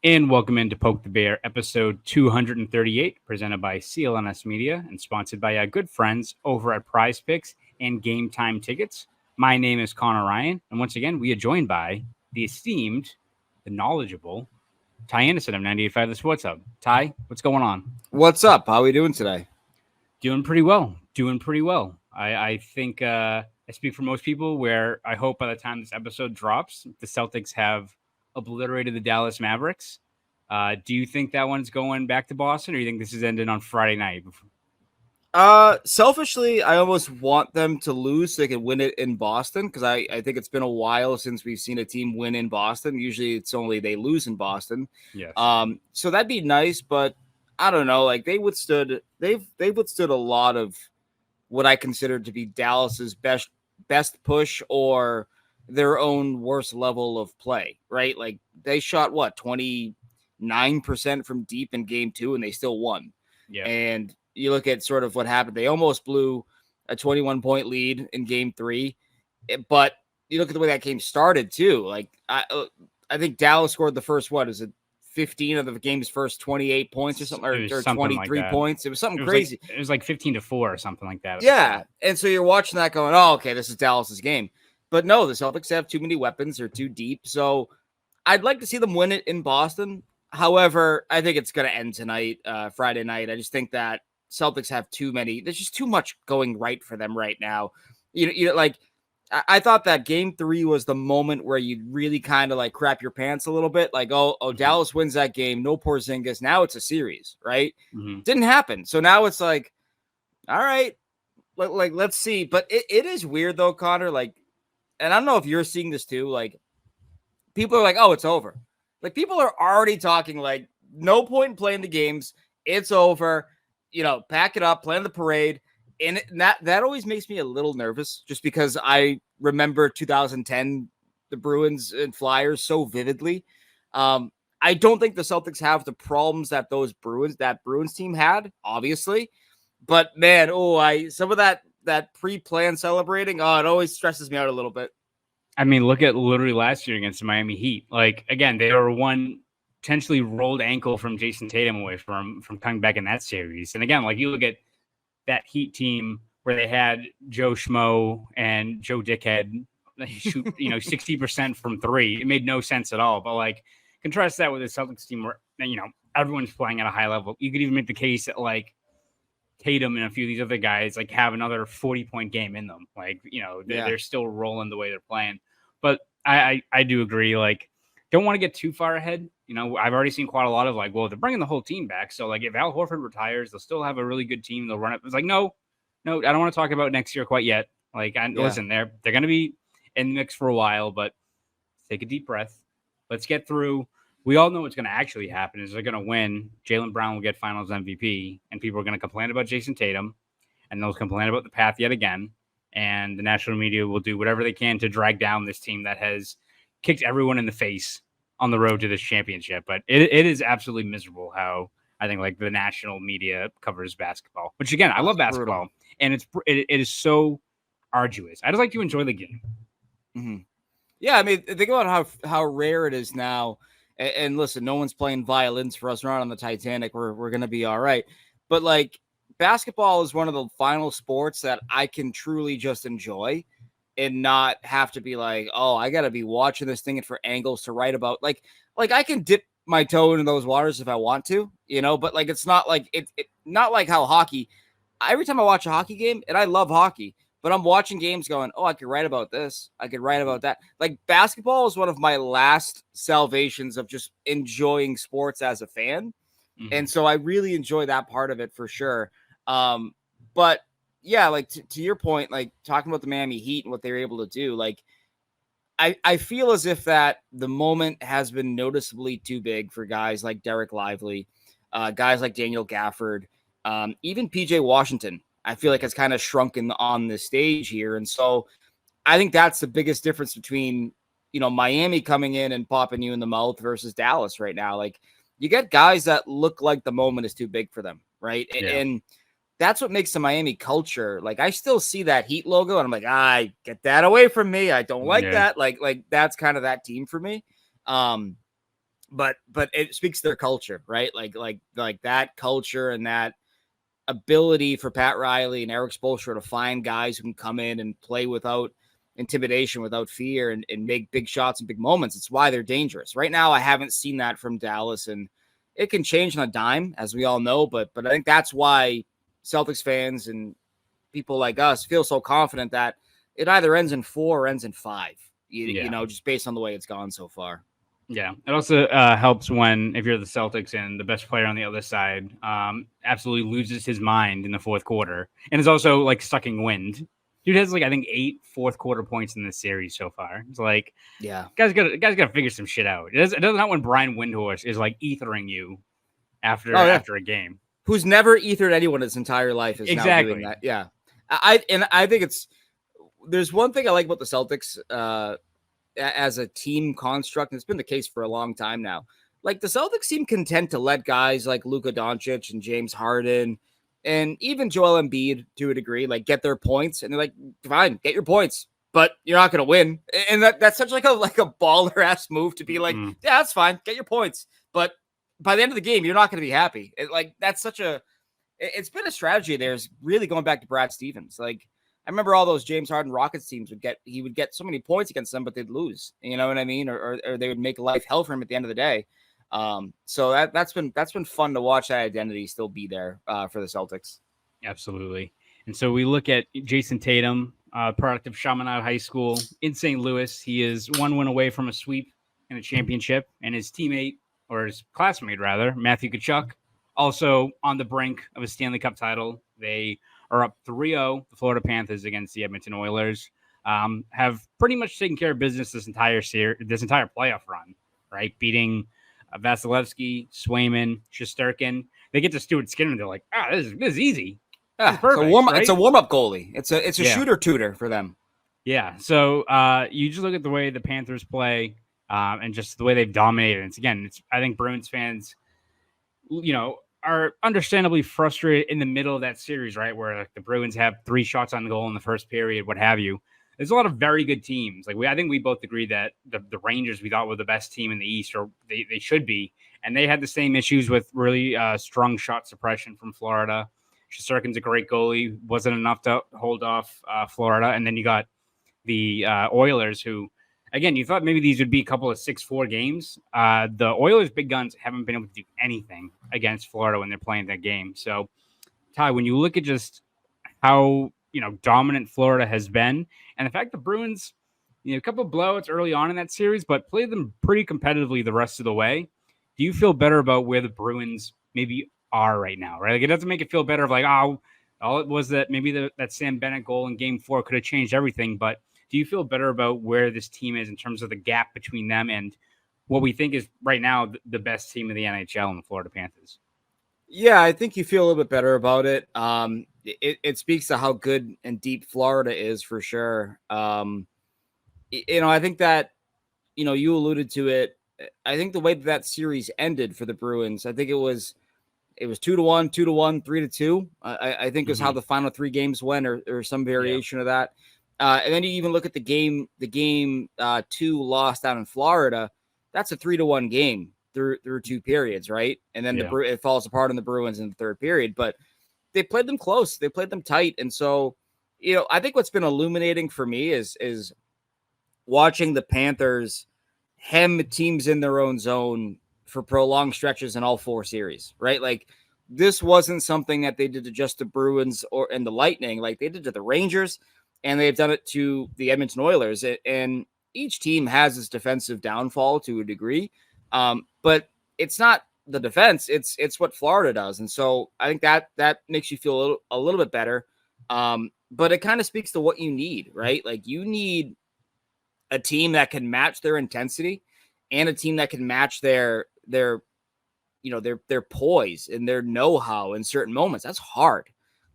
And welcome into Poke the Bear, episode 238, presented by CLNS Media and sponsored by our good friends over at Prize Picks and Game Time Tickets. My name is Conor Ryan, and once again, we are joined by the esteemed, the knowledgeable Ty Anderson of 98.5 The Sports Hub. Ty, what's going on? What's up? How are we doing today? Doing pretty well. Doing pretty well. I think I speak for most people where I hope by the time this episode drops, the Celtics have obliterated the Dallas Mavericks. Do you think that one's going back to Boston, or do you think this is ending on Friday night? Selfishly, I almost want them to lose so they can win it in Boston because I think it's been a while since we've seen a team win in Boston. Usually it's only they lose in Boston. Yes. So that'd be nice, but I don't know. Like they've withstood a lot of what I consider to be Dallas's best push or their own worst level of play, right? Like they shot 29% from deep in game 2 and they still won. Yeah. And you look at sort of what happened. They almost blew a 21-point lead in game 3, but you look at the way that game started too. Like I think Dallas scored the first, 15 of the game's first 28 points or something, or 23 like points. It was something crazy. It was like 15-4 or something like that. Yeah. And so you're watching that going, oh, okay, this is Dallas's game. But no, the Celtics have too many weapons. They're too deep. So I'd like to see them win it in Boston. However, I think it's going to end tonight, Friday night. I just think that Celtics have too many. There's just too much going right for them right now. You know, like I thought that game 3 was the moment where you really kind of like crap your pants a little bit. Like, Dallas wins that game. No Porzingis. Now it's a series, right? Mm-hmm. Didn't happen. So now it's like, all right, let's see. But it is weird though, Connor. Like, and I don't know if you're seeing this too. Like, people are like, oh, it's over. Like, people are already talking like, no point in playing the games. It's over. You know, pack it up, plan the parade. And that always makes me a little nervous just because I remember 2010, the Bruins and Flyers so vividly. I don't think the Celtics have the problems that that Bruins team had, obviously. But man, some of that pre-plan celebrating, it always stresses me out a little bit. I mean, look at literally last year against the Miami Heat. Like, again, they were one potentially rolled ankle from Jason Tatum away from coming back in that series. And again, like you look at that Heat team where they had Joe Schmo and Joe Dickhead shoot, 60% from 3. It made no sense at all. But like contrast that with the Celtics team where, everyone's playing at a high level. You could even make the case that like Tatum and a few of these other guys like have another 40-point game in them. Like, they're still rolling the way they're playing. But I do agree. Like, don't want to get too far ahead. I've already seen quite a lot of like, well, they're bringing the whole team back. So like if Al Horford retires, they'll still have a really good team. They'll run it. It's like, no, I don't want to talk about next year quite yet. Like, listen, they're going to be in the mix for a while, but take a deep breath. Let's get through. We all know what's going to actually happen is they're going to win. Jaylen Brown will get finals MVP and people are going to complain about Jason Tatum and they'll complain about the path yet again. And the national media will do whatever they can to drag down this team that has kicked everyone in the face on the road to this championship. But it is absolutely miserable how I think like the national media covers basketball, which again, I love basketball and it is so arduous. I just like to enjoy the game. Mm-hmm. Yeah. I mean, think about how rare it is now. And listen, no one's playing violins for us. We're not on the Titanic. We're going to be all right. But like basketball is one of the final sports that I can truly just enjoy and not have to be like, oh, I got to be watching this thing for angles to write about. Like I can dip my toe into those waters if I want to, but like, it's not like not like how hockey, every time I watch a hockey game and I love hockey, but I'm watching games going, oh, I could write about this. I could write about that. Like basketball is one of my last salvations of just enjoying sports as a fan. Mm-hmm. And so I really enjoy that part of it for sure. But yeah, like to your point, like talking about the Miami Heat and what they were able to do, like I feel as if that the moment has been noticeably too big for guys like Derek Lively, guys like Daniel Gafford, even PJ Washington. I feel like it's kind of shrunken on the stage here. And so I think that's the biggest difference between, Miami coming in and popping you in the mouth versus Dallas right now. Like you get guys that look like the moment is too big for them. Right. Yeah. And that's what makes the Miami culture. Like I still see that Heat logo and I'm like, get that away from me. I don't like that. Like that's kind of that team for me. but it speaks to their culture, right? Like that culture and that ability for Pat Riley and Eric Spoelstra to find guys who can come in and play without intimidation, without fear, and make big shots and big moments. It's why they're dangerous. Right now, I haven't seen that from Dallas, and it can change on a dime, as we all know, but I think that's why Celtics fans and people like us feel so confident that it either ends in 4 or ends in 5, you know, just based on the way it's gone so far. Yeah, it also helps when, if you're the Celtics and the best player on the other side absolutely loses his mind in the fourth quarter and is also like sucking wind. Dude has like, I think 8 fourth quarter points in this series so far. It's like, yeah, guys got to figure some shit out. It doesn't not when Brian Windhorst is like ethering you after a game. Who's never ethered anyone his entire life is now doing that. Yeah, I think there's one thing I like about the Celtics as a team construct, and it's been the case for a long time now. Like, the Celtics seem content to let guys like Luka Doncic and James Harden and even Joel Embiid, to a degree, like, get their points, and they're like, fine, get your points, but you're not going to win. And that's such like a baller ass move to be like, yeah, that's fine, get your points, but by the end of the game, you're not going to be happy. It's been a strategy there, is really going back to Brad Stevens. Like, I remember all those James Harden Rockets teams he would get so many points against them, but they'd lose. You know what I mean? Or they would make life hell for him at the end of the day. So that's been fun to watch that identity still be there for the Celtics. Absolutely. And so we look at Jason Tatum, product of Chaminade High School in St. Louis. He is 1 win away from a sweep and a championship, and his teammate, or his classmate rather, Matthew Tkachuk, also on the brink of a Stanley Cup title. They are up 3-0, the Florida Panthers against the Edmonton Oilers. Have pretty much taken care of business this entire playoff run, right? Beating Vasilevsky, Swayman, Shesterkin. They get to Stuart Skinner and they're like, this is easy. Yeah, perfect, it's a warm-up goalie. It's a shooter tutor for them. Yeah, so you just look at the way the Panthers play and just the way they've dominated. I think Bruins fans, are understandably frustrated in the middle of that series, right? Where like, the Bruins have 3 shots on goal in the first period, what have you. There's a lot of very good teams. Like I think we both agree that the Rangers we thought were the best team in the East, or they should be. And they had the same issues with really strong shot suppression from Florida. Shesterkin's a great goalie. Wasn't enough to hold off Florida. And then you got the Oilers who, again, you thought maybe these would be a couple of 6-4 games. The Oilers' big guns haven't been able to do anything against Florida when they're playing that game. So, Ty, when you look at just how dominant Florida has been, and the fact the Bruins, a couple of blowouts early on in that series, but played them pretty competitively the rest of the way. Do you feel better about where the Bruins maybe are right now? Right, like it doesn't make it feel better of like, all it was that maybe that Sam Bennett goal in Game 4 could have changed everything, but do you feel better about where this team is in terms of the gap between them and what we think is right now the best team in the NHL in the Florida Panthers? Yeah, I think you feel a little bit better about it. It speaks to how good and deep Florida is for sure. I think that, you alluded to it. I think the way that series ended for the Bruins, I think it was 2-1, 2-1, 3-2. I think is how the final 3 games went, or some variation of that. And then you even look at the game 2 loss down in Florida. That's a 3-1 game through 2 periods, right? And then it falls apart on the Bruins in the third period. But they played them close. They played them tight. And so, I think what's been illuminating for me is watching the Panthers hem teams in their own zone for prolonged stretches in all 4 series, right? Like, this wasn't something that they did to just the Bruins and the Lightning. Like, they did to the Rangers, and they've done it to the Edmonton Oilers. And each team has its defensive downfall to a degree, but it's not the defense. It's what Florida does. And so I think that makes you feel a little bit better. But it kind of speaks to what you need, right? Like, you need a team that can match their intensity and a team that can match their poise and their know-how in certain moments. That's hard.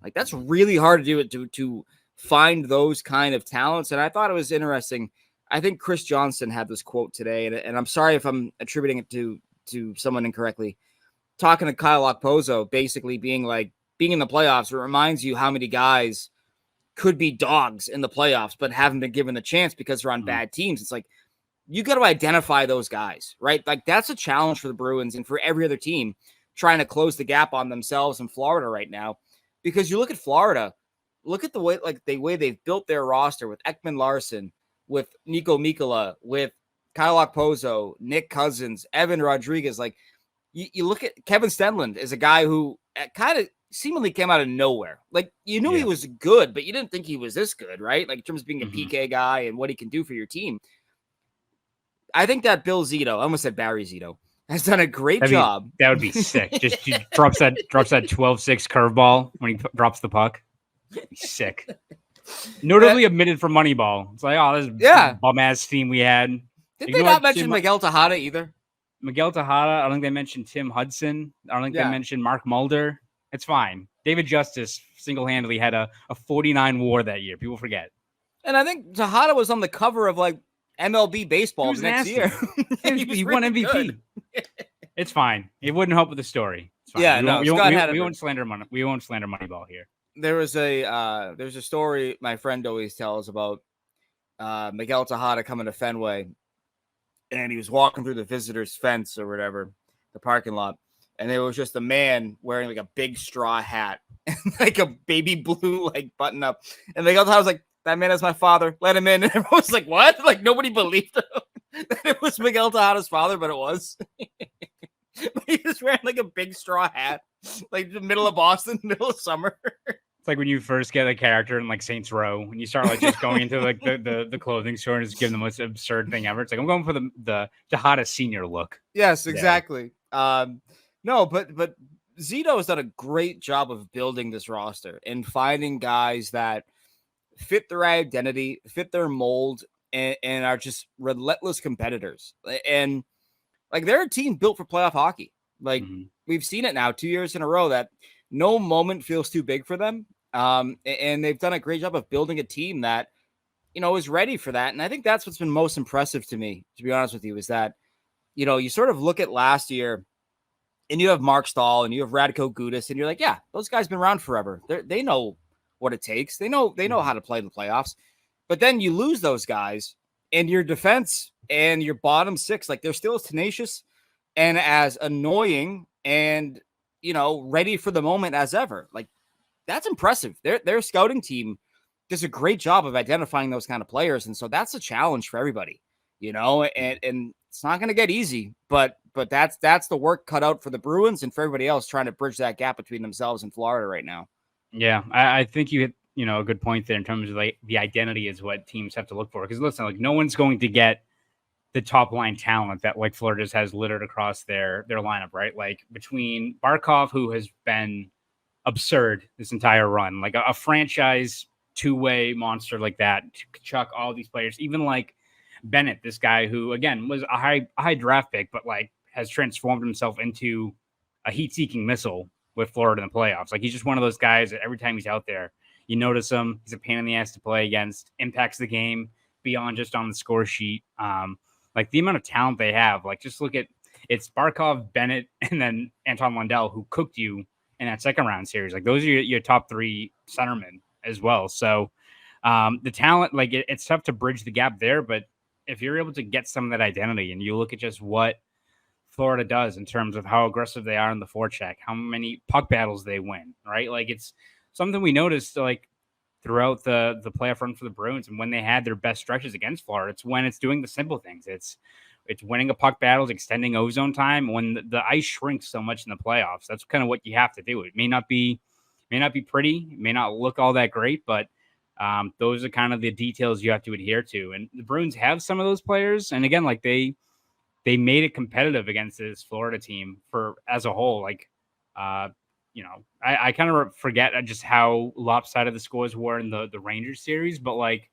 Like, that's really hard to do it to find those kind of talents. And I thought it was interesting. I think Chris Johnston had this quote today, and I'm sorry if I'm attributing it to someone incorrectly, talking to Kyle Okposo, basically being like, being in the playoffs, it reminds you how many guys could be dogs in the playoffs, but haven't been given the chance because they're on bad teams. It's like, you got to identify those guys, right? Like that's a challenge for the Bruins and for every other team trying to close the gap on themselves in Florida right now. Because you look at Florida, look at the way they've built their roster with Ekman Larson, with Nico Mikkola, with Kyle Okposo, Nick Cousins, Evan Rodriguez. Like you look at Kevin Stenlund is a guy who kind of seemingly came out of nowhere. Like you knew he was good, but you didn't think he was this good, right? Like in terms of being a PK guy and what he can do for your team. I think that Bill Zito, I almost said Barry Zito, has done a great job. That would be sick. Just he drops that 12-6 curveball when he drops the puck. He's sick. Notably omitted from Moneyball. It's like, oh, this is bum ass team we had. Did they not mention Miguel Tejada either? Miguel Tejada. I don't think they mentioned Tim Hudson. I don't think they mentioned Mark Mulder. It's fine. David Justice single-handedly had a 49 WAR that year. People forget. And I think Tejada was on the cover of like MLB baseball next year. he won MVP. It's fine. It wouldn't help with the story. It's fine. Yeah, we won't slander money. We won't slander Moneyball here. There's a story my friend always tells about Miguel Tejada coming to Fenway, and he was walking through the visitors' fence or whatever, the parking lot, and there was just a man wearing like a big straw hat and like a baby blue like button up, and Miguel Tejada was like, "That man is my father. Let him in." And everyone was like, "What?" Like nobody believed him that it was Miguel Tejada's father, but it was. He was wearing like a big straw hat, like the middle of Boston, middle of summer. It's like when you first get a character in like Saints Row, and you start like just going into like the clothing store and just giving the most absurd thing ever. It's like I'm going for the Tejada senior look. Yes, exactly. No, but Zito has done a great job of building this roster and finding guys that fit their identity, fit their mold, and are just relentless competitors. And like they're a team built for playoff hockey. Like we've seen it now 2 years in a row that no moment feels too big for them. And they've done a great job of building a team that, is ready for that. And I think that's what's been most impressive to me, to be honest with you, is that, you sort of look at last year and you have Mark Stahl and you have Radko Gudas and you're like, yeah, those guys been around forever. They know what it takes. They know how to play the playoffs. But then you lose those guys and your defense and your bottom six, like they're still as tenacious and as annoying and, ready for the moment as ever. Like that's impressive. Their scouting team does a great job of identifying those kind of players. And so that's a challenge for everybody, and it's not going to get easy, but that's the work cut out for the Bruins and for everybody else trying to bridge that gap between themselves and Florida right now. Yeah. I think you hit, a good point there in terms of like the identity is what teams have to look for. Because listen, like no one's going to get the top line talent that like Florida just has littered across their lineup, right? Like between Barkov, who has been absurd this entire run, like a franchise two-way monster like that, Chuck, all these players, even like Bennett, this guy who again was a high draft pick, but like has transformed himself into a heat-seeking missile with Florida in the playoffs. Like he's just one of those guys that every time he's out there, you notice him. He's a pain in the ass to play against, impacts the game beyond just on the score sheet. Like the amount of talent they have, like just look at it's Barkov, Bennett, and then Anton Lundell who cooked you in that second round series. Like those are your top three centermen as well. So the talent, like it's tough to bridge the gap there, but if you're able to get some of that identity and you look at just what Florida does in terms of how aggressive they are in the forecheck, how many puck battles they win, right? Like it's something we noticed like throughout the playoff run for the Bruins. And when they had their best stretches against Florida, it's when it's doing the simple things. It's winning a puck battles, extending ozone time. When the ice shrinks so much in the playoffs, that's kind of what you have to do. It may not be pretty, it may not look all that great, but those are kind of the details you have to adhere to. And the Bruins have some of those players. And again, like they made it competitive against this Florida team for as a whole. Like, I kind of forget just how lopsided the scores were in the Rangers series, but like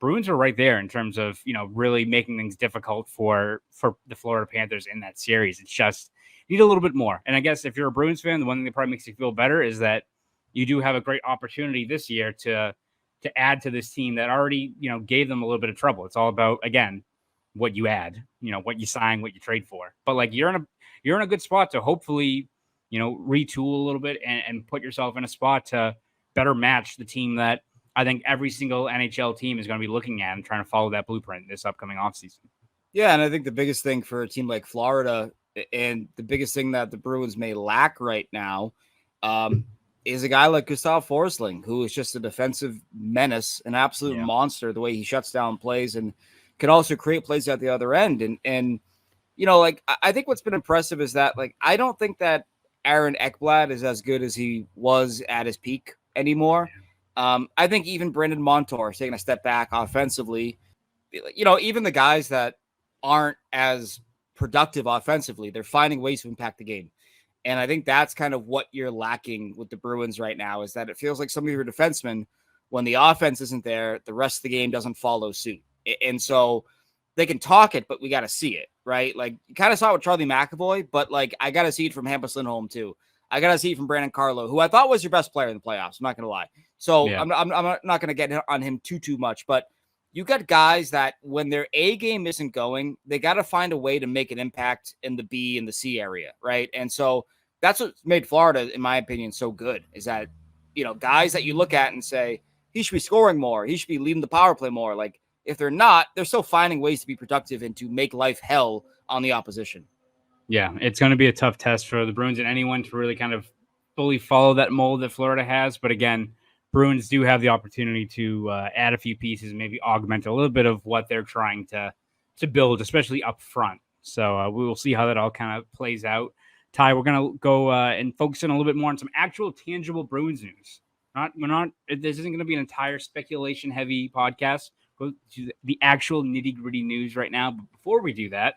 Bruins are right there in terms of, really making things difficult for the Florida Panthers in that series. It's just need a little bit more. And I guess if you're a Bruins fan, the one thing that probably makes you feel better is that you do have a great opportunity this year to add to this team that already, gave them a little bit of trouble. It's all about, again, what you add, what you sign, what you trade for. But like you're in a good spot to hopefully, retool a little bit and put yourself in a spot to better match the team that I think every single NHL team is going to be looking at and trying to follow that blueprint this upcoming offseason. Yeah, and I think the biggest thing for a team like Florida, and the biggest thing that the Bruins may lack right now, is a guy like Gustav Forsling, who is just a defensive menace, an absolute monster, the way he shuts down plays and can also create plays at the other end. And like I think what's been impressive is that I don't think that Aaron Ekblad is as good as he was at his peak anymore. I think even Brandon Montour is taking a step back offensively. Even the guys that aren't as productive offensively, they're finding ways to impact the game. And I think that's kind of what you're lacking with the Bruins right now, is that it feels like some of your defensemen, when the offense isn't there, the rest of the game doesn't follow suit. And so they can talk it, but we got to see it, right? You kind of saw it with Charlie McAvoy, but I got to see it from Hampus Lindholm too. I got to see it from Brandon Carlo, who I thought was your best player in the playoffs. I'm not going to lie. So I'm not going to get on him too much, but you got guys that when their A game isn't going, they got to find a way to make an impact in the B and the C area, right? And so that's what made Florida, in my opinion, so good, is that, guys that you look at and say, he should be scoring more, he should be leading the power play more. If they're not, they're still finding ways to be productive and to make life hell on the opposition. Yeah, it's going to be a tough test for the Bruins and anyone to really kind of fully follow that mold that Florida has. But again, Bruins do have the opportunity to add a few pieces and maybe augment a little bit of what they're trying to build, especially up front. So we will see how that all kind of plays out. Ty, we're going to go and focus in a little bit more on some actual tangible Bruins news. This isn't going to be an entire speculation heavy podcast. Go to the actual nitty gritty news right now. But before we do that,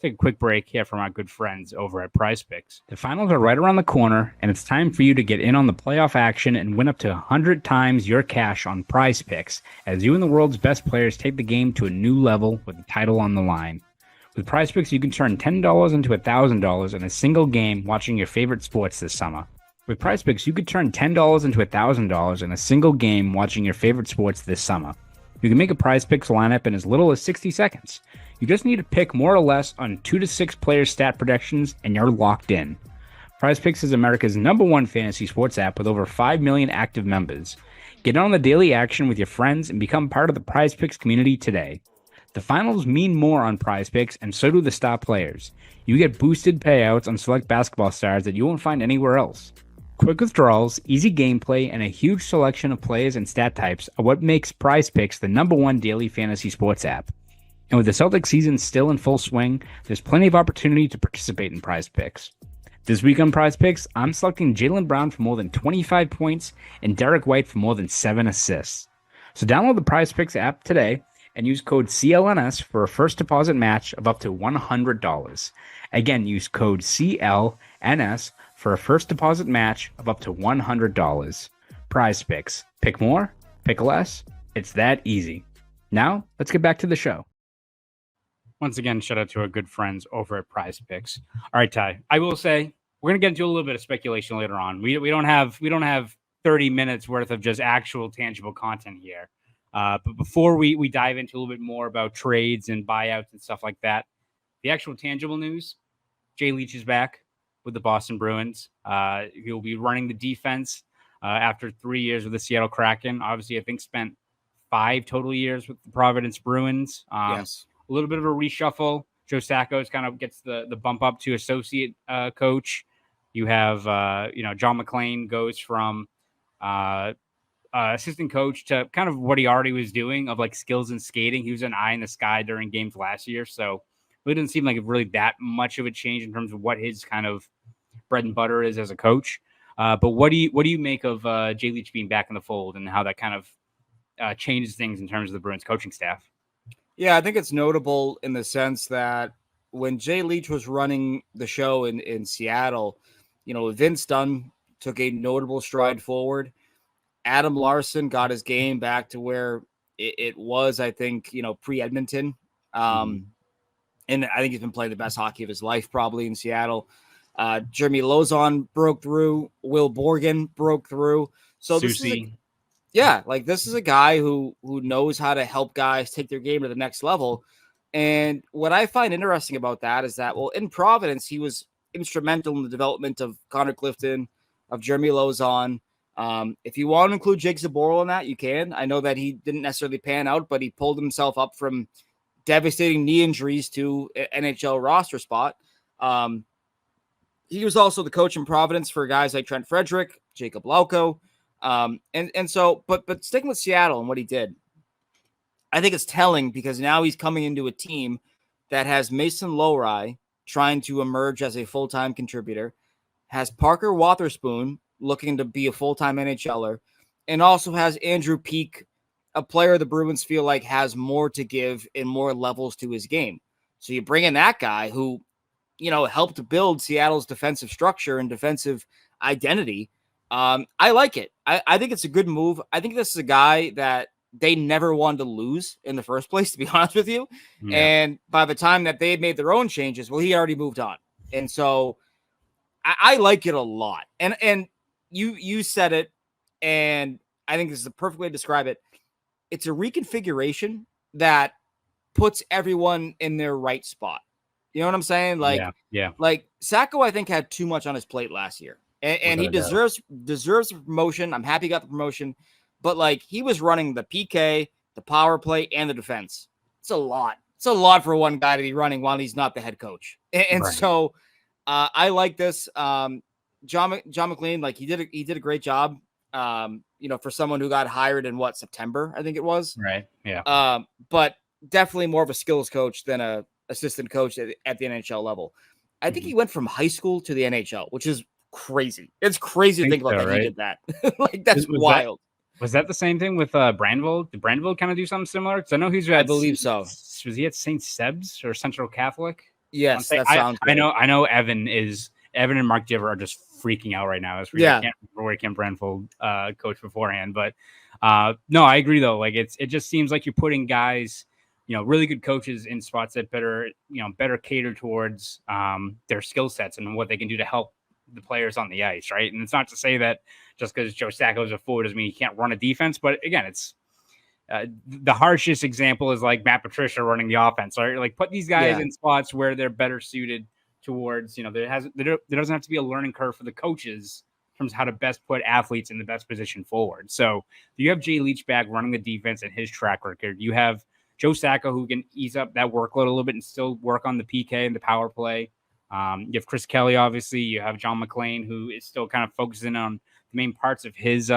take a quick break here from our good friends over at Prize Picks. The finals are right around the corner, and it's time for you to get in on the playoff action and win up to 100 times your cash on Prize Picks, as you and the world's best players take the game to a new level with the title on the line. With Prize Picks, you can turn $10 into $1,000 in a single game watching your favorite sports this summer. With Prize Picks, you could turn $10 into $1,000 in a single game watching your favorite sports this summer. You can make a Prize Picks lineup in as little as 60 seconds. You just need to pick more or less on 2 to 6 player stat predictions, and you're locked in. Prize Picks is America's #1 fantasy sports app with over 5 million active members. Get on the daily action with your friends and become part of the Prize Picks community today. The finals mean more on Prize Picks, and so do the star players. You get boosted payouts on select basketball stars that you won't find anywhere else. Quick withdrawals, easy gameplay, and a huge selection of players and stat types are what makes Prize Picks the #1 daily fantasy sports app. And with the Celtics season still in full swing, there's plenty of opportunity to participate in Prize Picks. This week on Prize Picks, I'm selecting Jaylen Brown for more than 25 points and Derek White for more than 7 assists. So download the Prize Picks app today and use code CLNS for a first deposit match of up to $100. Again, use code CLNS for a first deposit match of up to $100. Prize Picks. Pick more, pick less. It's that easy. Now, let's get back to the show. Once again, shout out to our good friends over at Prize Picks. All right, Ty, I will say we're going to get into a little bit of speculation later on. We don't have 30 minutes worth of just actual tangible content here. But before we dive into a little bit more about trades and buyouts and stuff like that, the actual tangible news, Jay Leach is back with the Boston Bruins. He'll be running the defense after 3 years with the Seattle Kraken. Obviously, I think spent 5 total years with the Providence Bruins. Yes. A little bit of a reshuffle. Joe Sackos kind of gets the bump up to associate coach. You have, John McClain goes from assistant coach to kind of what he already was doing of skills and skating. He was an eye in the sky during games last year. So it didn't seem like really that much of a change in terms of what his kind of bread and butter is as a coach. But what do you make of Jay Leach being back in the fold and how that kind of changes things in terms of the Bruins coaching staff? Yeah, I think it's notable in the sense that when Jay Leach was running the show in Seattle, Vince Dunn took a notable stride forward. Adam Larson got his game back to where it was, I think, pre-Edmonton. And I think he's been playing the best hockey of his life probably in Seattle. Jeremy Lauzon broke through. Will Borgen broke through. So Susie. This is a guy who knows how to help guys take their game to the next level. And what I find interesting about that is that, in Providence, he was instrumental in the development of Connor Clifton, of Jeremy Lauzon. If you want to include Jake Zaboral in that, you can. I know that he didn't necessarily pan out, but he pulled himself up from devastating knee injuries to NHL roster spot. He was also the coach in Providence for guys like Trent Frederick, Jacob Lauko. And so, but sticking with Seattle and what he did, I think it's telling because now he's coming into a team that has Mason Lowry trying to emerge as a full-time contributor, has Parker Wotherspoon looking to be a full-time NHLer, and also has Andrew Peeke, a player the Bruins feel like has more to give and more levels to his game. So you bring in that guy who, helped build Seattle's defensive structure and defensive identity. I like it. I think it's a good move. I think this is a guy that they never wanted to lose in the first place, to be honest with you. Yeah. And by the time that they had made their own changes, well, he already moved on. And so I like it a lot. And you said it, and I think this is the perfect way to describe it. It's a reconfiguration that puts everyone in their right spot. You know what I'm saying? Like, yeah. Like Sacco, I think, had too much on his plate last year, and he deserves the promotion. I'm happy he got the promotion, but like he was running the PK, the power play, and the defense. It's a lot. It's a lot for one guy to be running while he's not the head coach. And right. So I like this. John McLean, like he did a great job. For someone who got hired in September, I think it was. Right. Yeah. But definitely more of a skills coach than a assistant coach at the NHL level. I think he went from high school to the NHL, which is crazy. It's crazy to think about that. Right? He did that. Like that's wild. Was that the same thing with Brandville? Did Brandville kind of do something similar? Because I know he's. I believe so. Was he at St. Seb's or Central Catholic? Yes, that sounds. I know. Evan and Mark Diver are just freaking out right now. That's I can't remember where Kim Brandville coached beforehand, but no, I agree though. Like it just seems like you're putting guys, really good coaches in spots that better cater towards their skill sets and what they can do to help the players on the ice, right? And it's not to say that just because Joe Sacco is a forward doesn't mean he can't run a defense, but again, it's the harshest example is like Matt Patricia running the offense, right? Like put these guys in spots where they're better suited towards, there doesn't have to be a learning curve for the coaches in terms of how to best put athletes in the best position forward. So you have Jay Leach back running the defense and his track record. You have Joe Sacco who can ease up that workload a little bit and still work on the PK and the power play. You have Chris Kelly, obviously. You have John McLean, who is still kind of focusing on the main parts of his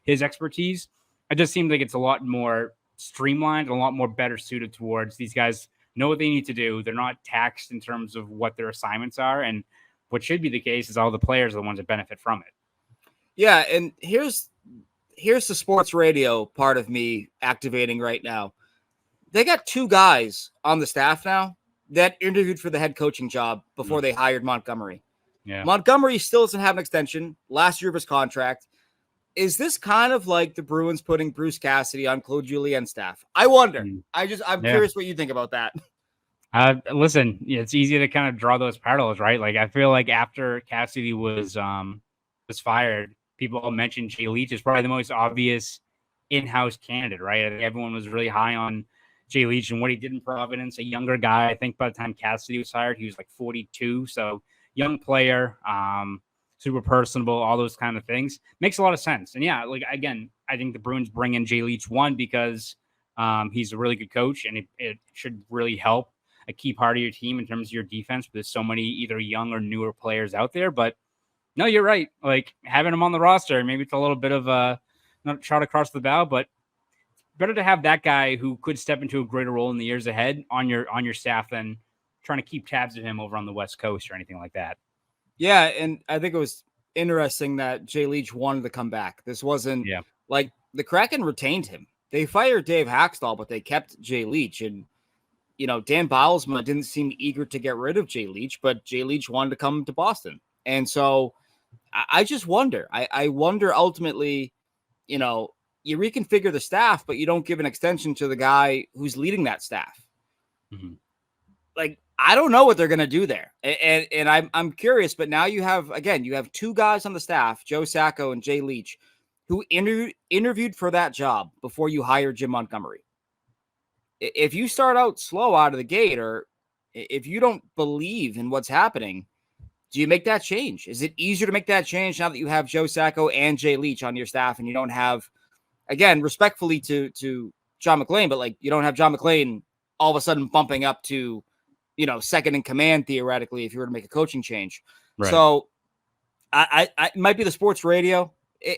expertise. It just seems like it's a lot more streamlined and a lot more better suited towards these guys know what they need to do. They're not taxed in terms of what their assignments are. And what should be the case is all the players are the ones that benefit from it. Yeah, and here's the sports radio part of me activating right now. They got two guys on the staff now that interviewed for the head coaching job before they hired Montgomery. Yeah. Montgomery still doesn't have an extension, last year of his contract. Is this kind of like the Bruins putting Bruce Cassidy on Claude Julien's staff? I wonder. I'm curious what you think about that. Listen, it's easy to kind of draw those parallels, right? Like I feel like after Cassidy was fired, people mentioned Jay Leach is probably the most obvious in-house candidate, right? I think everyone was really high on Jay Leach and what he did in Providence, a younger guy. I think by the time Cassidy was hired, he was like 42. So young player, super personable, all those kind of things. Makes a lot of sense. And yeah, like again, I think the Bruins bring in Jay Leach because he's a really good coach and it should really help a key part of your team in terms of your defense. There's so many either young or newer players out there, but no, you're right. Like having him on the roster, maybe it's a little bit of a not shot across the bow, but better to have that guy who could step into a greater role in the years ahead on your staff than trying to keep tabs of him over on the West Coast or anything like that. Yeah, and I think it was interesting that Jay Leach wanted to come back. This wasn't like the Kraken retained him. They fired Dave Haxtell, but they kept Jay Leach. And, Dan Bilesma didn't seem eager to get rid of Jay Leach, but Jay Leach wanted to come to Boston. And so I just wonder. I wonder ultimately, you reconfigure the staff, but you don't give an extension to the guy who's leading that staff. Mm-hmm. Like, I don't know what they're going to do there. And I'm curious, but now you have two guys on the staff, Joe Sacco and Jay Leach, who interviewed for that job before you hire Jim Montgomery. If you start out slow out of the gate, or if you don't believe in what's happening, do you make that change? Is it easier to make that change now that you have Joe Sacco and Jay Leach on your staff and you don't have, again, respectfully to John McLean, but like you don't have John McLean all of a sudden bumping up to, second in command theoretically if you were to make a coaching change. Right. So I it might be the sports radio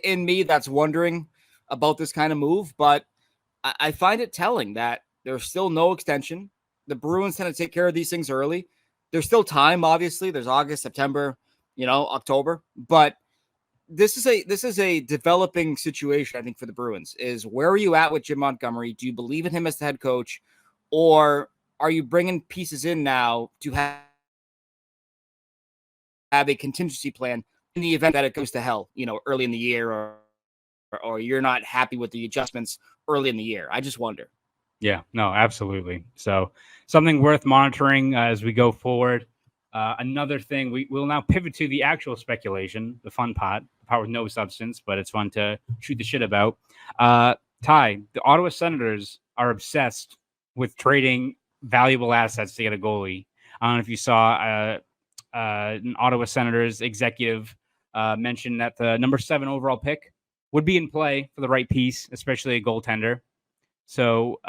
in me that's wondering about this kind of move, but I find it telling that there's still no extension. The Bruins tend to take care of these things early. There's still time, obviously. There's August, September, October, but this is a developing situation, I think, for the Bruins. Is where are you at with Jim Montgomery? Do you believe in him as the head coach, or are you bringing pieces in now to have a contingency plan in the event that it goes to hell, early in the year, or you're not happy with the adjustments early in the year? I just wonder. Yeah, no, absolutely. So something worth monitoring as we go forward. Another thing, we'll now pivot to the actual speculation, the fun part with no substance, but it's fun to shoot the shit about. Ty, the Ottawa Senators are obsessed with trading valuable assets to get a goalie. I don't know if you saw an Ottawa Senators executive mention that the number 7 overall pick would be in play for the right piece, especially a goaltender. So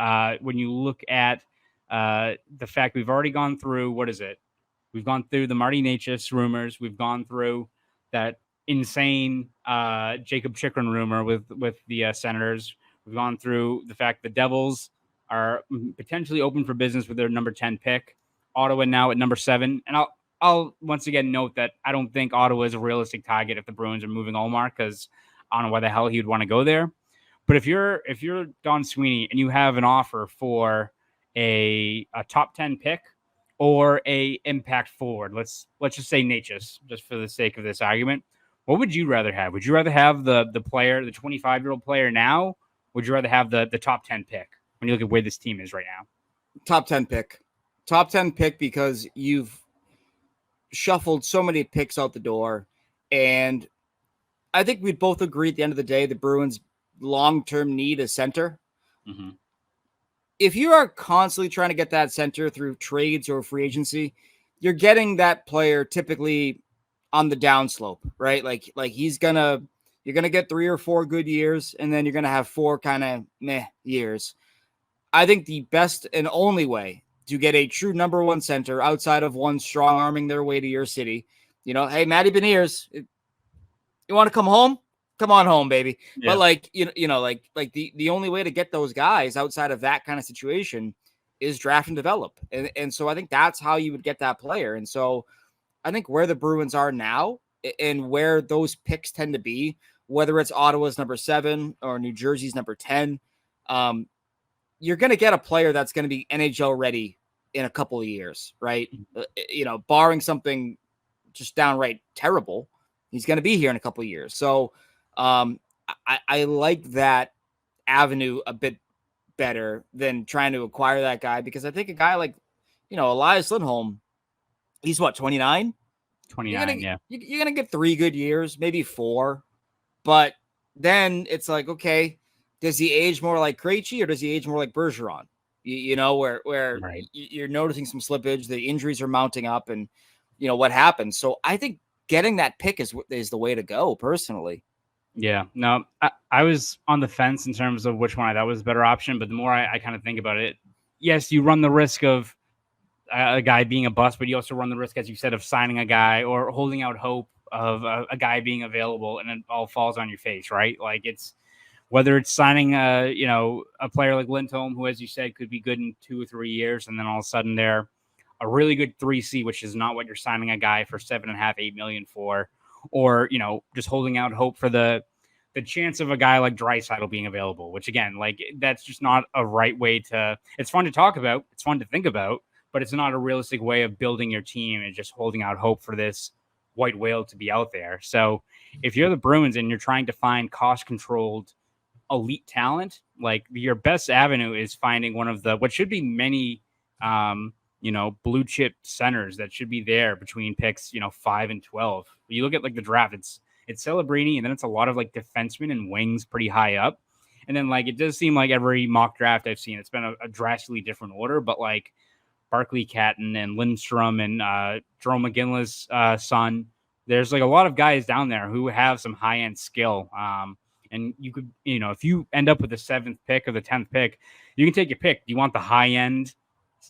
when you look at the fact we've already gone through, what is it? We've gone through the Marty Necas rumors. We've gone through that insane Jacob Chikrin rumor with the Senators. We've gone through the fact the Devils are potentially open for business with their number 10 pick. Ottawa now at number 7. And I'll once again note that I don't think Ottawa is a realistic target if the Bruins are moving Ullmark, because I don't know why the hell he would want to go there. But if you're Don Sweeney and you have an offer for a top 10 pick or a impact forward, let's just say Necas, just for the sake of this argument, what would you rather have? Would you rather have the player, the 25-year-old player now? Would you rather have the top 10 pick when you look at where this team is right now? Top 10 pick. Top 10 pick, because you've shuffled so many picks out the door. And I think we'd both agree at the end of the day, the Bruins' long-term need is center. Mm-hmm. If you are constantly trying to get that center through trades or free agency, you're getting that player typically on the downslope, right? Like you're going to get 3 or 4 good years, and then you're going to have 4 kind of meh years. I think the best and only way to get a true number 1 center outside of one strong arming their way to your city, hey, Matty Beniers, you want to come home? Come on home, baby. Yeah. But the only way to get those guys outside of that kind of situation is draft and develop. And so I think that's how you would get that player. And so I think where the Bruins are now and where those picks tend to be, whether it's Ottawa's number 7 or New Jersey's number 10, you're going to get a player that's going to be NHL ready in a couple of years, right? Barring something just downright terrible, he's going to be here in a couple of years. So I like that avenue a bit better than trying to acquire that guy, because I think a guy like, Elias Lindholm, he's what, 29? 29, yeah. You're going to get 3 good years, maybe 4. But then it's like, okay, does he age more like Krejci or does he age more like Bergeron? Where right. You're noticing some slippage, the injuries are mounting up, and what happens. So I think getting that pick is the way to go, personally. Yeah, no, I was on the fence in terms of which one I thought was a better option, but the more I kind of think about it, yes, you run the risk of a guy being a bust, but you also run the risk, as you said, of signing a guy or holding out hope of a guy being available, and it all falls on your face, right? Like, it's whether it's signing a player like Lindholm, who, as you said, could be good in 2 or 3 years, and then all of a sudden they're a really good 3C, which is not what you're signing a guy for $7.5-8 million for, or just holding out hope for the chance of a guy like Draisaitl being available, which again, like, that's just not a right way to. It's fun to talk about, it's fun to think about, but it's not a realistic way of building your team and just holding out hope for this white whale to be out there. So if you're the Bruins and you're trying to find cost-controlled elite talent, like, your best avenue is finding one of the what should be many blue chip centers that should be there between picks 5 and 12. You look at like the draft, it's Celebrini, and then it's a lot of like defensemen and wings pretty high up, and then like it does seem like every mock draft I've seen, it's been a drastically different order, but like Barclay Catton and Lindstrom and Jerome McGinley's son, there's like a lot of guys down there who have some high end skill. And you could, if you end up with the 7th pick or the 10th pick, you can take your pick. Do you want the high end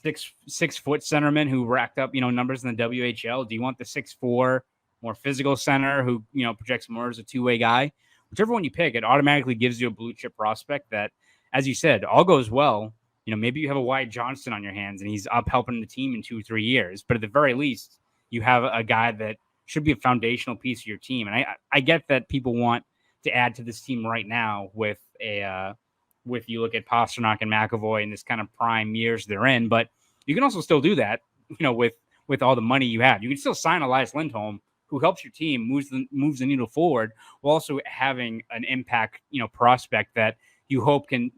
6-foot centerman who racked up, numbers in the WHL? Do you want the 6'4", more physical center who, projects more as a two-way guy? Whichever one you pick, it automatically gives you a blue chip prospect that, as you said, all goes well. Maybe you have a Wyatt Johnston on your hands and he's up helping the team in 2-3 years. But at the very least, you have a guy that should be a foundational piece of your team. And I get that people want to add to this team right now with you look at Pastrnak and McAvoy and this kind of prime years they're in. But you can also still do that, with all the money you have. You can still sign Elias Lindholm, who helps your team, moves the needle forward, while also having an impact, prospect that you hope can,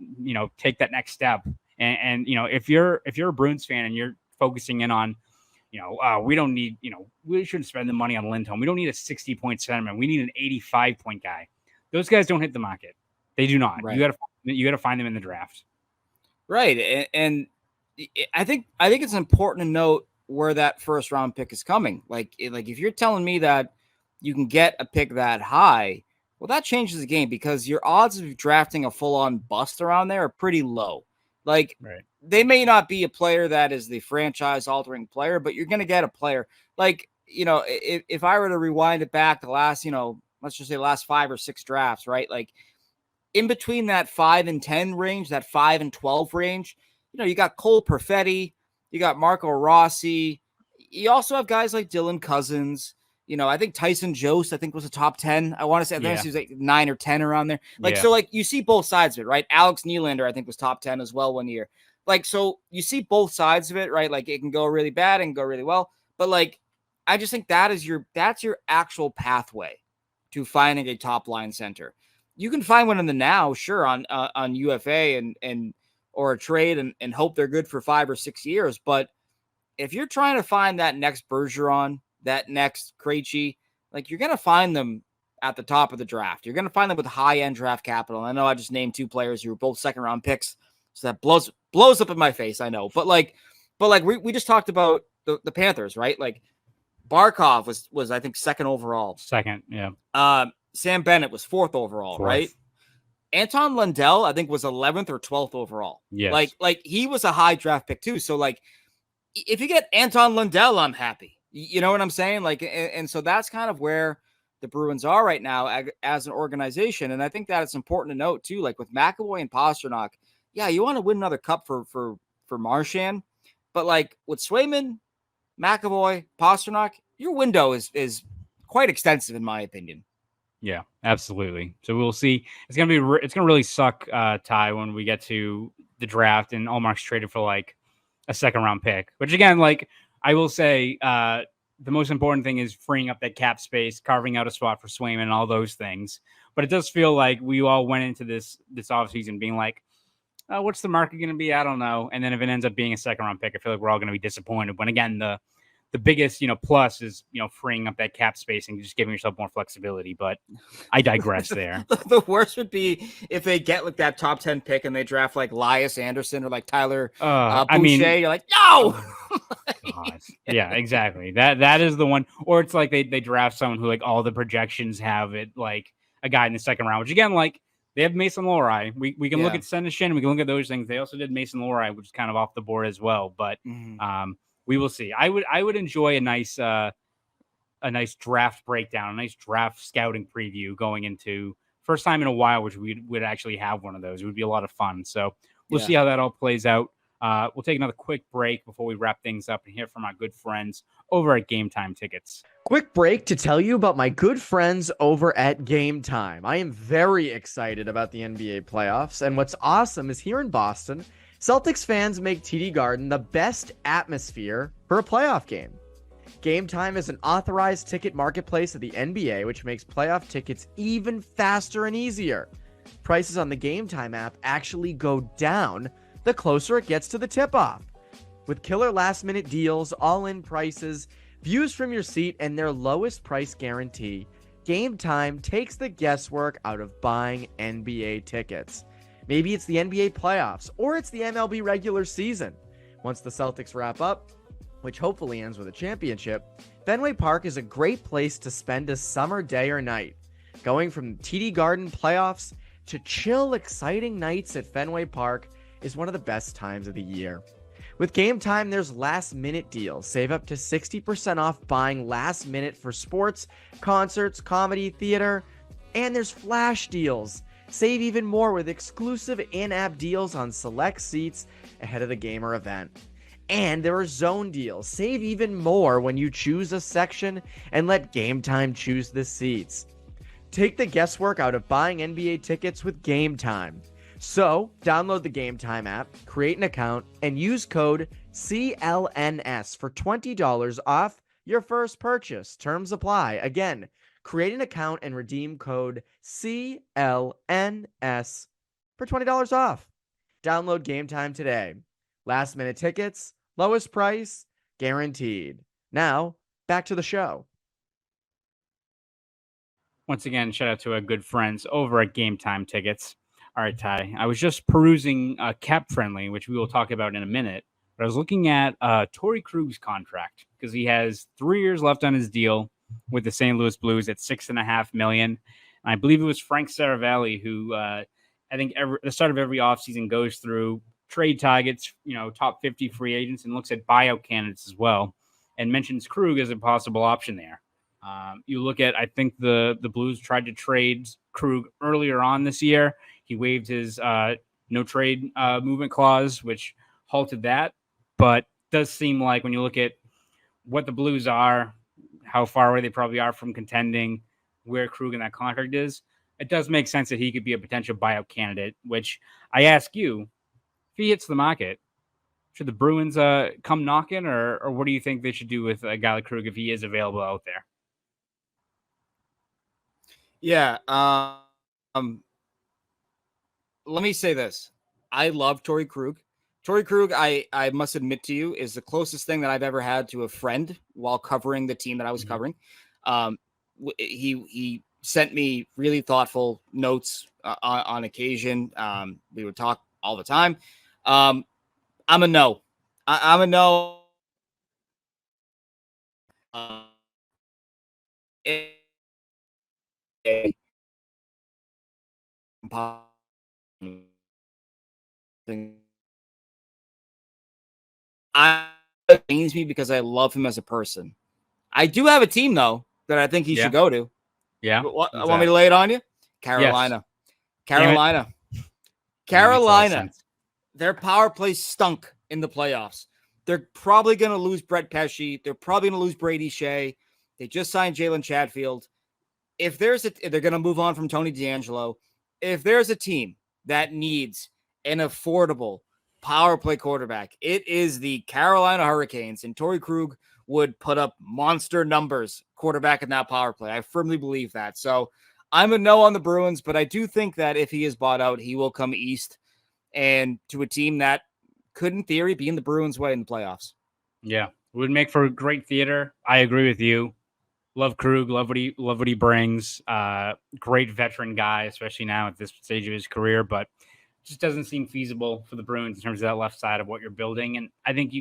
take that next step. And if you're a Bruins fan and you're focusing in on, we don't need, we shouldn't spend the money on Lindholm. We don't need a 60-point centerman. We need an 85-point guy. Those guys don't hit the market. They do not. Right. You got to find them in the draft. Right. And I think it's important to note where that first round pick is coming. Like if you're telling me that you can get a pick that high, well, that changes the game because your odds of drafting a full-on bust around there are pretty low. Like, right. They may not be a player that is the franchise-altering player, but you're going to get a player. Like, if I were to rewind it back the last, let's just say the last 5 or 6 drafts, right? Like, in between that 5 and 10 range, that 5 and 12 range, you got Cole Perfetti, you got Marco Rossi. You also have guys like Dylan Cousins. I think Tyson Jost, was a top 10. I want to say, I think he was like 9 or 10 around there. So you see both sides of it, right? Alex Nylander, I think, was top 10 as well one year. So you see both sides of it, right? Like, it can go really bad and go really well. But I just think that's your actual pathway to finding a top line center. You can find one in the now, sure, on UFA and or a trade and hope they're good for 5 or 6 years. But if you're trying to find that next Bergeron, that next Krejci, you're going to find them at the top of the draft. You're going to find them with high-end draft capital. And I know I just named 2 players who were both second-round picks, so that blows up in my face, I know. But we just talked about the Panthers, right? Barkov was I think second overall. Second, yeah. Sam Bennett was 4th overall, 4th. Right? Anton Lundell, I think, was 11th or 12th overall. Yes. He was a high draft pick too. So if you get Anton Lundell, I'm happy. You know what I'm saying? And so that's kind of where the Bruins are right now as an organization. And I think that it's important to note too, with McAvoy and Pastrnak, yeah, you want to win another cup for Marchand, but with Swayman, McAvoy, Pastrnak, your window is quite extensive in my opinion. Yeah, absolutely. So we'll see. It's gonna really suck, Ty, when we get to the draft and Allmark's traded for a second round pick. Which again, I will say, the most important thing is freeing up that cap space, carving out a spot for Swayman, and all those things. But it does feel like we all went into this offseason being what's the market going to be? I don't know. And then if it ends up being a second round pick, I feel like we're all going to be disappointed. When again, the biggest, plus is, freeing up that cap space and just giving yourself more flexibility. But I digress there. The worst would be if they get that top 10 pick and they draft Elias Anderson or Tyler Boucher. You're no! God. Yeah, exactly. That is the one. Or it's they draft someone who all the projections have it a guy in the second round, which again, they have Mason Lohrei. We can look at Senishin. We can look at those things. They also did Mason Lohrei, which is kind of off the board as well. But we will see. I would enjoy a nice draft breakdown, a nice draft scouting preview going into first time in a while, which we would actually have one of those. It would be a lot of fun. So we'll see how that all plays out. We'll take another quick break before we wrap things up and hear from our good friends over at Game Time Tickets. Quick break to tell you about my good friends over at Game Time. I am very excited about the NBA playoffs, and what's awesome is here in Boston, Celtics fans make TD Garden the best atmosphere for a playoff game. Game Time is an authorized ticket marketplace of the NBA, which makes playoff tickets even faster and easier. Prices on the Game Time app actually go down the closer it gets to the tip-off. With killer last-minute deals, all-in prices, views from your seat, and their lowest price guarantee, Game Time takes the guesswork out of buying NBA tickets. Maybe it's the NBA playoffs, or it's the MLB regular season. Once the Celtics wrap up, which hopefully ends with a championship, Fenway Park is a great place to spend a summer day or night. Going from TD Garden playoffs to chill, exciting nights at Fenway Park is one of the best times of the year. With Game Time, there's last-minute deals. Save up to 60% off buying last minute for sports, concerts, comedy, theater, and there's flash deals. Save even more with exclusive in-app deals on select seats ahead of the game or event. And there are zone deals. Save even more when you choose a section and let Game Time choose the seats. Take the guesswork out of buying NBA tickets with Game Time. So, download the Game Time app, create an account, and use code CLNS for $20 off your first purchase. Terms apply. Again, create an account and redeem code CLNS for $20 off. Download Game Time today. Last minute tickets, lowest price, guaranteed. Now, back to the show. Once again, shout out to our good friends over at Game Time Tickets. All right, Ty, I was just perusing Cap Friendly, which we will talk about in a minute. But I was looking at Torey Krug's contract because he has 3 years left on his deal with the St. Louis Blues at $6.5 million. And I believe it was Frank Saravalli who I think the start of every offseason goes through trade targets, top 50 free agents, and looks at buyout candidates as well, and mentions Krug as a possible option there. You look at, I think the Blues tried to trade Krug earlier on this year. He waived his no trade movement clause, which halted that. But it does seem like when you look at what the Blues are, how far away they probably are from contending, where Krug in that contract is, it does make sense that he could be a potential buyout candidate, which I ask you, if he hits the market, should the Bruins come knocking, or what do you think they should do with a guy like Krug if he is available out there? Yeah. Let me say this. I love Torey Krug. Torey Krug, I must admit to you, is the closest thing that I've ever had to a friend while covering the team that I was covering. He sent me really thoughtful notes on occasion. We would talk all the time. I'm a no. I'm a no. It pains me because I love him as a person. I do have a team though that I think he should go to. Yeah. Want me to lay it on you? Carolina. Yes. Carolina. Their power play stunk in the playoffs. They're probably going to lose Brett Pesci. They're probably going to lose Brady Shea. They just signed Jalen Chatfield. If they're going to move on from Tony DeAngelo. If there's a team that needs an affordable power play quarterback, it is the Carolina Hurricanes, and Torey Krug would put up monster numbers quarterback in that power play. I firmly believe that. So I'm a no on the Bruins, but I do think that if he is bought out, he will come east and to a team that could, in theory, be in the Bruins' way in the playoffs. Yeah, it would make for great theater. I agree with you. Love Krug. Love what he brings. Great veteran guy, especially now at this stage of his career, but just doesn't seem feasible for the Bruins in terms of that left side of what you're building. And I think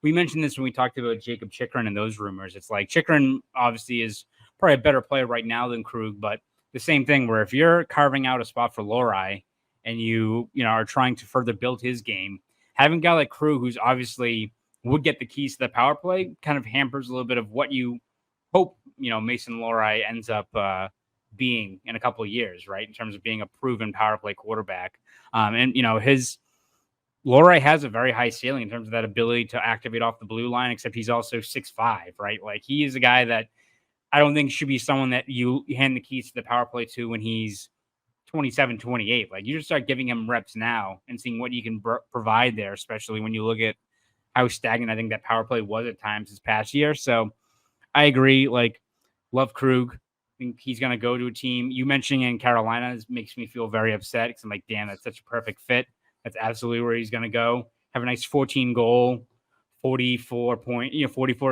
we mentioned this when we talked about Jacob Chychrun and those rumors. It's like Chychrun obviously is probably a better player right now than Krug, but the same thing where if you're carving out a spot for Lohrei and you are trying to further build his game, having a guy like Krug, who's obviously would get the keys to the power play, kind of hampers a little bit of what you hope, Mason Lohrei ends up being in a couple of years, right? In terms of being a proven power play quarterback. His Lohrei has a very high ceiling in terms of that ability to activate off the blue line, except he's also 6'5", right? Like he is a guy that I don't think should be someone that you hand the keys to the power play to when he's 27, 28. Like you just start giving him reps now and seeing what you can provide there, especially when you look at how stagnant I think that power play was at times this past year. So I agree. Like, love Krug. I think he's going to go to a team. You mentioning in Carolina makes me feel very upset because I'm like, damn, that's such a perfect fit. That's absolutely where he's going to go. Have a nice 14 goal, 44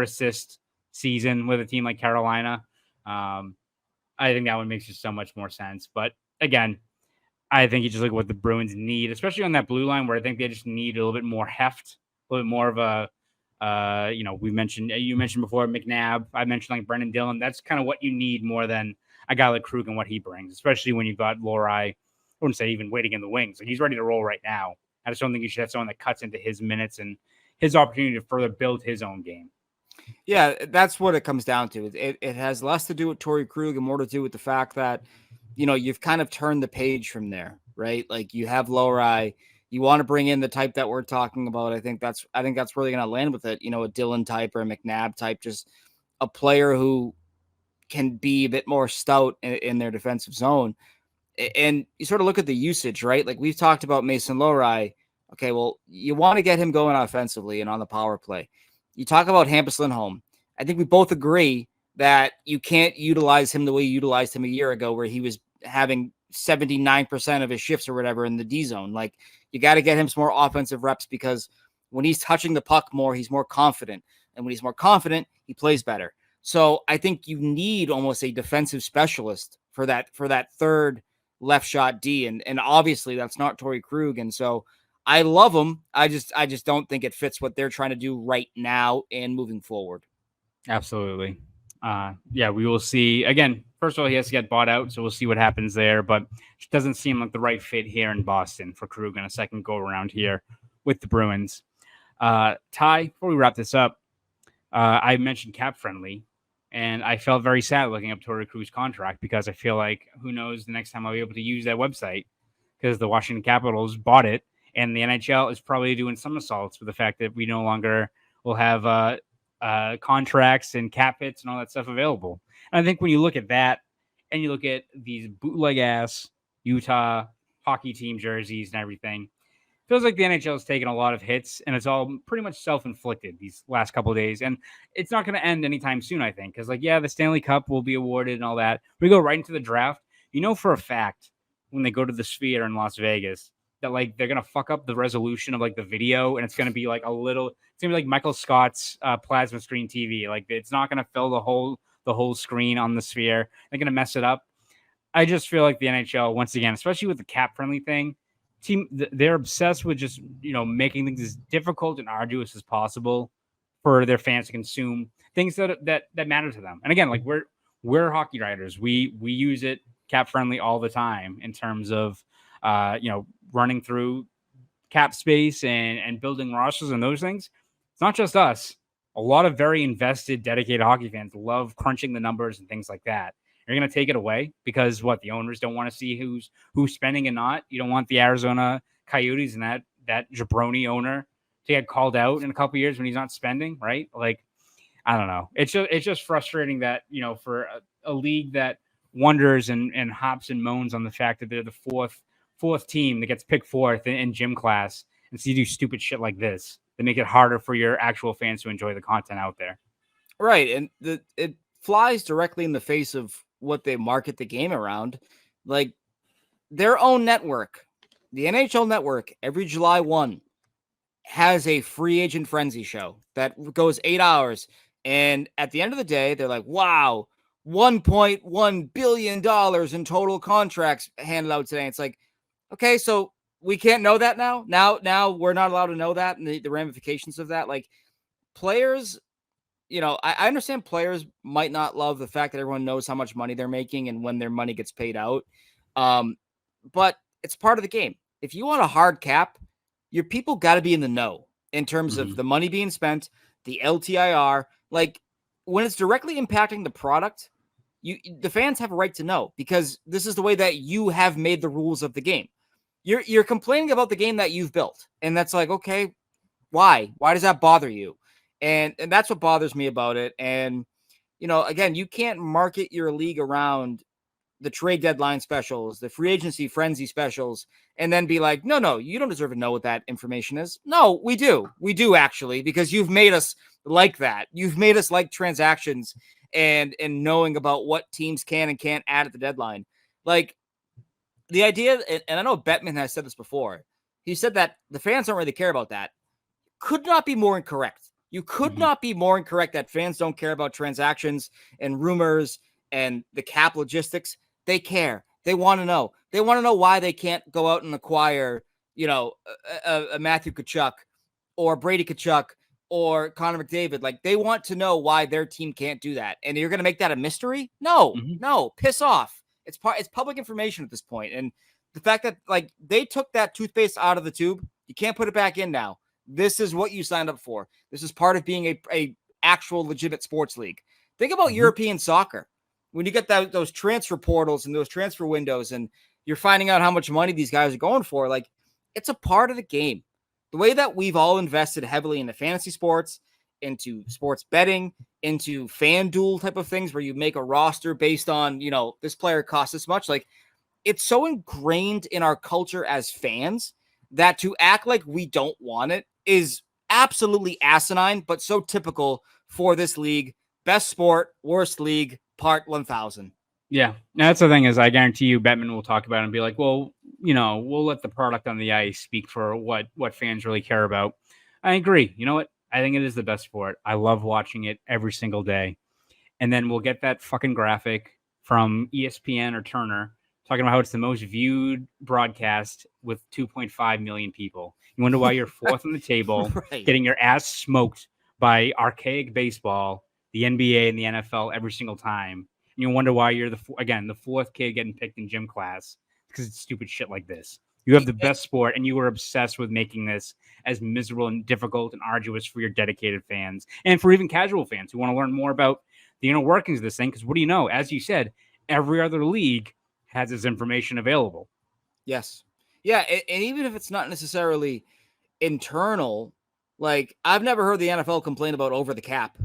assist season with a team like Carolina. I think that one makes just so much more sense. But again, I think you just look at what the Bruins need, especially on that blue line where I think they just need a little bit more heft, a little bit more of a, you mentioned before McNabb. I mentioned like Brendan Dillon. That's kind of what you need more than a guy like Krug and what he brings, especially when you've got Lohrei. I wouldn't say even waiting in the wings. Like he's ready to roll right now. I just don't think you should have someone that cuts into his minutes and his opportunity to further build his own game. Yeah, that's what it comes down to. It has less to do with Torey Krug and more to do with the fact that, you've kind of turned the page from there, right? Like you have Lowry, you want to bring in the type that we're talking about. I think that's where they're going to land with it. A Dylan type or a McNabb type, just a player who can be a bit more stout in their defensive zone. And you sort of look at the usage, right? Like we've talked about Mason Lowry. Okay, well, you want to get him going offensively and on the power play. You talk about Hampus Lindholm. I think we both agree that you can't utilize him the way you utilized him a year ago, where he was having 79% of his shifts or whatever in the D zone. Like you got to get him some more offensive reps, because when he's touching the puck more, he's more confident. And when he's more confident, he plays better. So I think you need almost a defensive specialist for that third left shot D. And obviously that's not Torey Krug. And so I love him. I just don't think it fits what they're trying to do right now and moving forward. Absolutely. Yeah, we will see. Again, first of all, he has to get bought out, so we'll see what happens there. But it doesn't seem like the right fit here in Boston for Krug in a second go around here with the Bruins. Ty, before we wrap this up, I mentioned cap friendly, and I felt very sad looking up Torey Krug's contract, because I feel like who knows the next time I'll be able to use that website, because the Washington Capitals bought it. And the NHL is probably doing somersaults with the fact that we no longer will have contracts and cap hits and all that stuff available. And I think when you look at that and you look at these bootleg-ass Utah hockey team jerseys and everything, it feels like the NHL has taken a lot of hits, and it's all pretty much self-inflicted these last couple of days. And it's not going to end anytime soon, I think, because, the Stanley Cup will be awarded and all that. We go right into the draft. For a fact when they go to the Sphere in Las Vegas, that they're gonna fuck up the resolution of the video, and it's gonna be it's gonna be like Michael Scott's plasma screen TV. It's not gonna fill the whole screen on the Sphere. They're gonna mess it up. I just feel like the NHL, once again, especially with the cap friendly thing, they're obsessed with just making things as difficult and arduous as possible for their fans to consume things that matter to them. And again, we're hockey writers. We use it cap friendly all the time in terms of running through cap space and building rosters and those things. It's not just us. A lot of very invested, dedicated hockey fans love crunching the numbers and things like that. You're going to take it away because the owners don't want to see who's spending and not. You don't want the Arizona Coyotes and that jabroni owner to get called out in a couple of years when he's not spending, right? I don't know. It's just frustrating that, for a league that wonders and hops and moans on the fact that they're the fourth team that gets picked fourth in gym class, and so you do stupid shit like this that make it harder for your actual fans to enjoy the content out there. Right. And it flies directly in the face of what they market the game around. Their own network, the NHL network, every July 1 has a free agent frenzy show that goes 8 hours. And at the end of the day, they're like, wow, $1.1 billion in total contracts handed out today. It's like, okay, so we can't know that now? Now we're not allowed to know that and the ramifications of that. Players, I understand players might not love the fact that everyone knows how much money they're making and when their money gets paid out. But it's part of the game. If you want a hard cap, your people got to be in the know in terms of the money being spent, the LTIR. When it's directly impacting the product, the fans have a right to know, because this is the way that you have made the rules of the game. You're complaining about the game that you've built, and that's okay, why does that bother you? And that's what bothers me about it. And again, you can't market your league around the trade deadline specials, the free agency frenzy specials, and then be like, no, you don't deserve to know what that information is. No, we do actually, because you've made us like that. You've made us like transactions and knowing about what teams can and can't add at the deadline. The idea, and I know Bettman has said this before, he said that the fans don't really care about that. Could not be more incorrect. You could not be more incorrect that fans don't care about transactions and rumors and the cap logistics. They care. They want to know. They want to know why they can't go out and acquire, a Matthew Tkachuk or Brady Tkachuk or Connor McDavid. They want to know why their team can't do that. And you're going to make that a mystery? No, piss off. It's public information at this point. And the fact that they took that toothpaste out of the tube You can't put it back in now. This is what you signed up for. This is part of being a actual legitimate sports league. Think about European soccer. When you get those transfer portals and those transfer windows and you're finding out how much money these guys are going for, like, it's a part of the game. The way that we've all invested heavily into fantasy sports, into sports betting, into FanDuel type of things where you make a roster based on, this player costs this much. Like, it's so ingrained in our culture as fans that to act like we don't want it is absolutely asinine, but so typical for this league. Best sport, worst league, part 1000. Yeah. Now, that's the thing is I guarantee you Bettman will talk about it and be like, well, we'll let the product on the ice speak for what fans really care about. I agree. You know what? I think it is the best sport. I love watching it every single day. And then we'll get that fucking graphic from ESPN or Turner talking about how it's the most viewed broadcast with 2.5 million people. You wonder why you're fourth on the table, Right. Getting your ass smoked by archaic baseball, the NBA and the NFL every single time. And you wonder why you're the fourth kid getting picked in gym class because it's stupid shit like this. You have the best sport, and you were obsessed with making this as miserable and difficult and arduous for your dedicated fans and for even casual fans who want to learn more about the inner workings of this thing. Because what do you know? As you said, every other league has this information available. Yes. Yeah, and even if it's not necessarily internal, like, I've never heard the NFL complain about over the cap.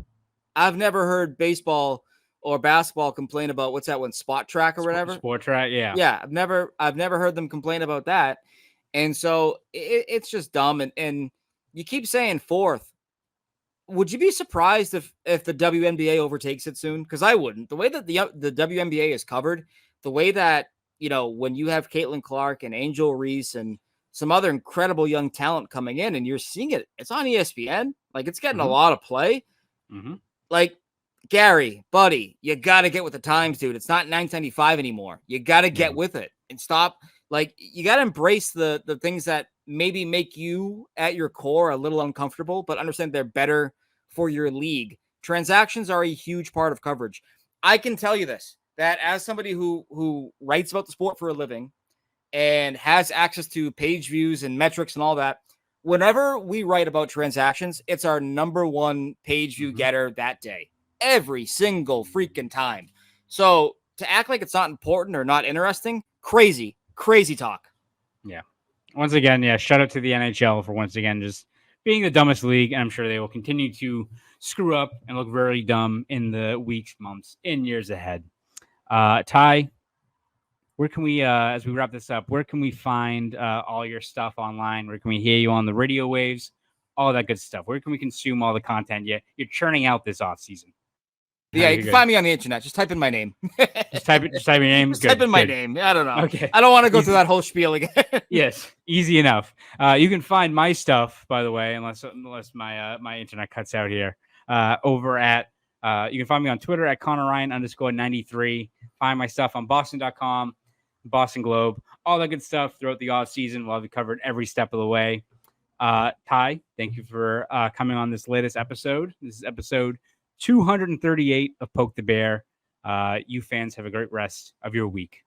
I've never heard baseball or basketball complain about what's that one, Spot Track or whatever. Sport Track, yeah. Yeah, I've never heard them complain about that. And so it's just dumb. And you keep saying fourth. Would you be surprised if the WNBA overtakes it soon? Because I wouldn't. The way that the WNBA is covered, the way that, when you have Caitlin Clark and Angel Reese and some other incredible young talent coming in and you're seeing it, it's on ESPN. Like, it's getting a lot of play. Mm-hmm. Like, Gary, buddy, you got to get with the times, dude. It's not 9.95 anymore. You got to get with it and stop. Like, you got to embrace the things that maybe make you at your core a little uncomfortable, but understand they're better for your league. Transactions are a huge part of coverage. I can tell you this, that as somebody who writes about the sport for a living and has access to page views and metrics and all that, whenever we write about transactions, it's our number one page view getter that day. Every single freaking time. So to act like it's not important or not interesting, crazy talk. Yeah. Once again, shout out to the NHL for once again just being the dumbest league. And I'm sure they will continue to screw up and look very dumb in the weeks, months, and years ahead. Ty, where can we, as we wrap this up, where can we find all your stuff online? Where can we hear you on the radio waves? All that good stuff. Where can we consume all the content you're churning out this off season? Yeah, you can find me on the internet. Just type in my name. Just type your name. Just type in my name. I don't know. Okay. I don't want to go through that whole spiel again. Yes, easy enough. You can find my stuff, by the way, unless my internet cuts out here. Over at you can find me on Twitter at Conor Ryan _93. Find my stuff on Boston.com, Boston Globe, all that good stuff throughout the off season. We'll have you covered every step of the way. Ty, thank you for coming on this latest episode. This is episode 238 of Poke the Bear. You fans have a great rest of your week.